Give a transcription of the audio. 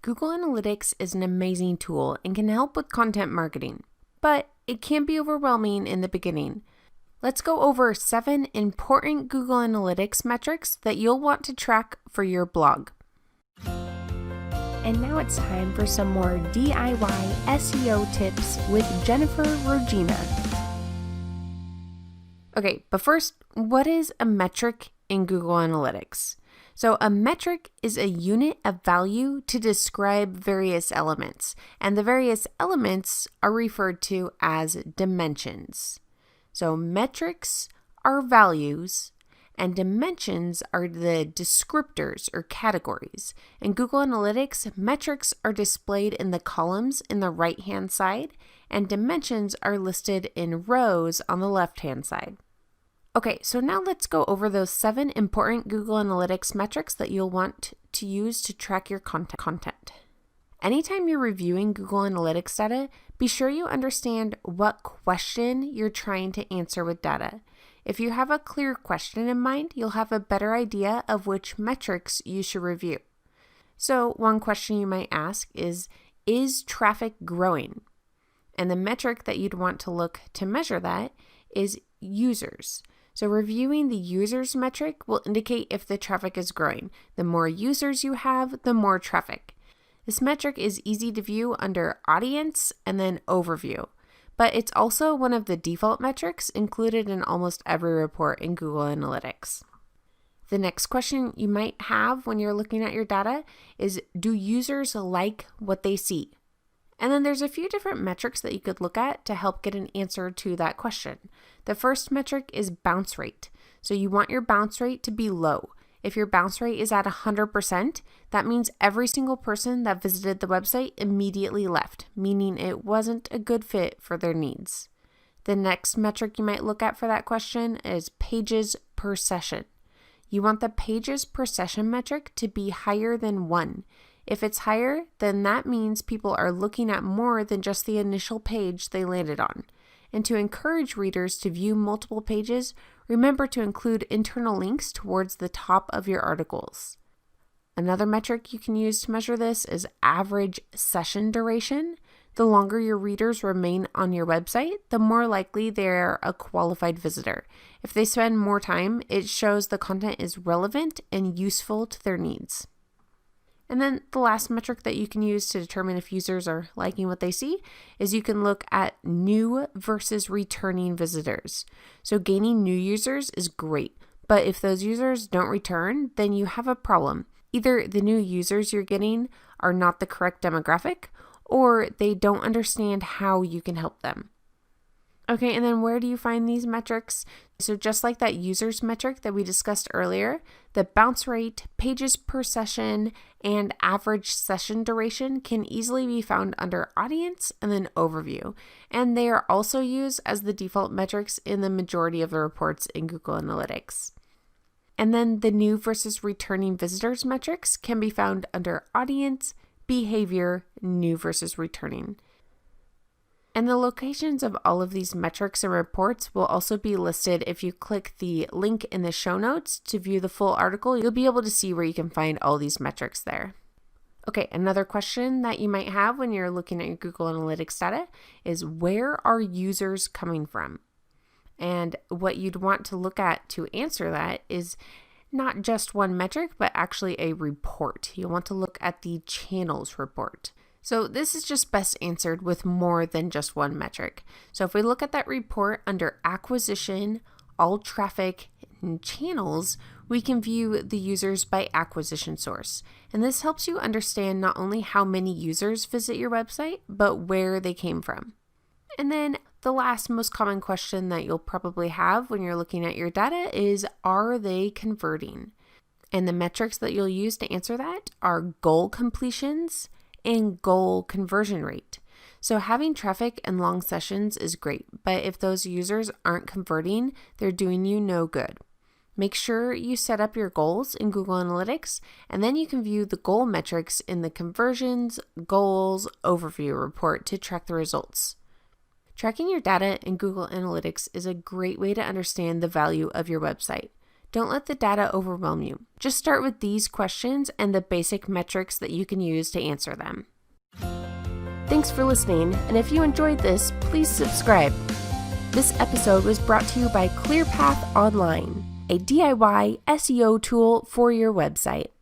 Google Analytics is an amazing tool and can help with content marketing, but it can be overwhelming in the beginning. Let's go over 7 important Google Analytics metrics that you'll want to track for your blog. And now it's time for some more DIY SEO tips with Jennifer Rogina. Okay, but first, what is a metric in Google Analytics? So a metric is a unit of value to describe various elements, and the various elements are referred to as dimensions. So metrics are values, and dimensions are the descriptors or categories. In Google Analytics, metrics are displayed in the columns in the right-hand side, and dimensions are listed in rows on the left-hand side. Okay, so now let's go over those 7 important Google Analytics metrics that you'll want to use to track your content. Anytime you're reviewing Google Analytics data, be sure you understand what question you're trying to answer with data. If you have a clear question in mind, you'll have a better idea of which metrics you should review. So one question you might ask is traffic growing? And the metric that you'd want to look to measure that is users. So reviewing the users metric will indicate if the traffic is growing. The more users you have, the more traffic. This metric is easy to view under audience and then overview, but it's also one of the default metrics included in almost every report in Google Analytics. The next question you might have when you're looking at your data is, do users like what they see? And then there's a few different metrics that you could look at to help get an answer to that question. The first metric is bounce rate. So you want your bounce rate to be low. If your bounce rate is at 100%, that means every single person that visited the website immediately left, meaning it wasn't a good fit for their needs. The next metric you might look at for that question is pages per session. You want the pages per session metric to be higher than 1. If it's higher, then that means people are looking at more than just the initial page they landed on. And to encourage readers to view multiple pages, remember to include internal links towards the top of your articles. Another metric you can use to measure this is average session duration. The longer your readers remain on your website, the more likely they're a qualified visitor. If they spend more time, it shows the content is relevant and useful to their needs. And then the last metric that you can use to determine if users are liking what they see is you can look at new versus returning visitors. So gaining new users is great, but if those users don't return, then you have a problem. Either the new users you're getting are not the correct demographic, or they don't understand how you can help them. Okay, and then where do you find these metrics? So just like that users metric that we discussed earlier, the bounce rate, pages per session, and average session duration can easily be found under audience and then overview. And they are also used as the default metrics in the majority of the reports in Google Analytics. And then the new versus returning visitors metrics can be found under audience, behavior, new versus returning. And the locations of all of these metrics and reports will also be listed if you click the link in the show notes to view the full article. You'll be able to see where you can find all these metrics there. Okay, another question that you might have when you're looking at your Google Analytics data is, where are users coming from? And what you'd want to look at to answer that is not just one metric, but actually a report. You'll want to look at the channels report. So this is just best answered with more than just one metric. So if we look at that report under acquisition, all traffic, and channels, we can view the users by acquisition source. And this helps you understand not only how many users visit your website, but where they came from. And then the last most common question that you'll probably have when you're looking at your data is, are they converting? And the metrics that you'll use to answer that are goal completions and goal conversion rate. So having traffic and long sessions is great, but if those users aren't converting, they're doing you no good. Make sure you set up your goals in Google Analytics, and then you can view the goal metrics in the conversions, goals, overview report to track the results. Tracking your data in Google Analytics is a great way to understand the value of your website. Don't let the data overwhelm you. Just start with these questions and the basic metrics that you can use to answer them. Thanks for listening, and if you enjoyed this, please subscribe. This episode was brought to you by ClearPath Online, a DIY SEO tool for your website.